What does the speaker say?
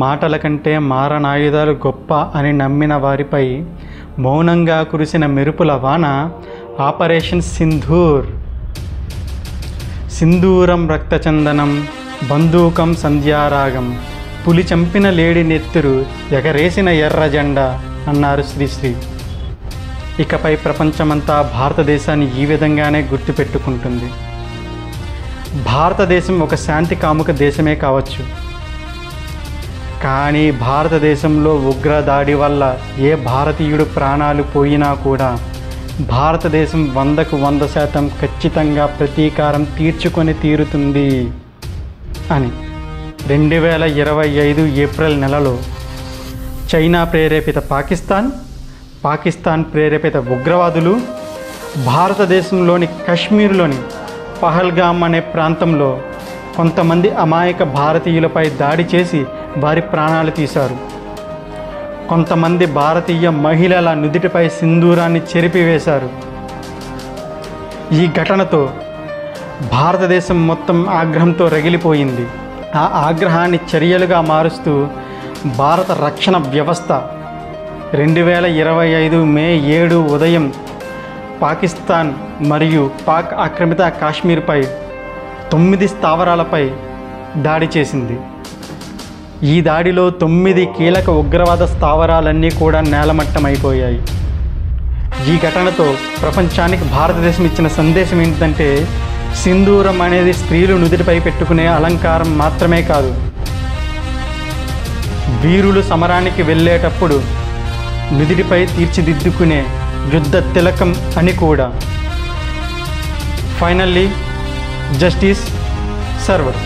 మాటల కంటే మారణాయుధాలు గొప్ప అని నమ్మిన వారిపై మౌనంగా కురిసిన మెరుపుల వాన ఆపరేషన్ సింధూర్. సింధూరం రక్తచందనం, బంధూకం సంధ్యారాగం, పులి చంపిన లేడి నెత్తురు, ఎగరేసిన ఎర్ర జెండా అన్నారు శ్రీశ్రీ. ఇకపై ప్రపంచమంతా భారతదేశాన్ని ఈ విధంగానే గుర్తుపెట్టుకుంటుంది. భారతదేశం ఒక శాంతి కాముక దేశమే కావచ్చు, కానీ భారతదేశంలో ఉగ్రదాడి వల్ల ఏ భారతీయుడు ప్రాణాలు పోయినా కూడా భారతదేశం 100కు 100% ఖచ్చితంగా ప్రతీకారం తీర్చుకొని తీరుతుంది అని 2025 ఏప్రిల్ నెలలో చైనా ప్రేరేపిత పాకిస్తాన్ ప్రేరేపిత ఉగ్రవాదులు భారతదేశంలోని కశ్మీర్లోని పహల్గామ్ అనే ప్రాంతంలో కొంతమంది అమాయక భారతీయులపై దాడి చేసి వారి ప్రాణాలు తీశారు. కొంతమంది భారతీయ మహిళల నుదిటిపై సింధూరాన్ని చెరిపివేశారు. ఈ ఘటనతో భారతదేశం మొత్తం ఆగ్రహంతో రగిలిపోయింది. ఆ ఆగ్రహాన్ని చర్యలుగా మారుస్తూ భారత రక్షణ వ్యవస్థ 2025 మే 7 ఉదయం పాకిస్తాన్ మరియు పాక్ ఆక్రమిత కాశ్మీర్పై 9 స్థావరాలపై దాడి చేసింది. ఈ దాడిలో 9 కీలక ఉగ్రవాద స్థావరాలన్నీ కూడా నేలమట్టమైపోయాయి. ఈ ఘటనతో ప్రపంచానికి భారతదేశం ఇచ్చిన సందేశం ఏంటంటే, సింధూరం అనేది స్త్రీలు నుదిటిపై పెట్టుకునే అలంకారం మాత్రమే కాదు, వీరులు సమరానికి వెళ్ళేటప్పుడు నుదిటిపై తీర్చిదిద్దుకునే యుద్ధ తిలకం అని కూడా. Finally justice served.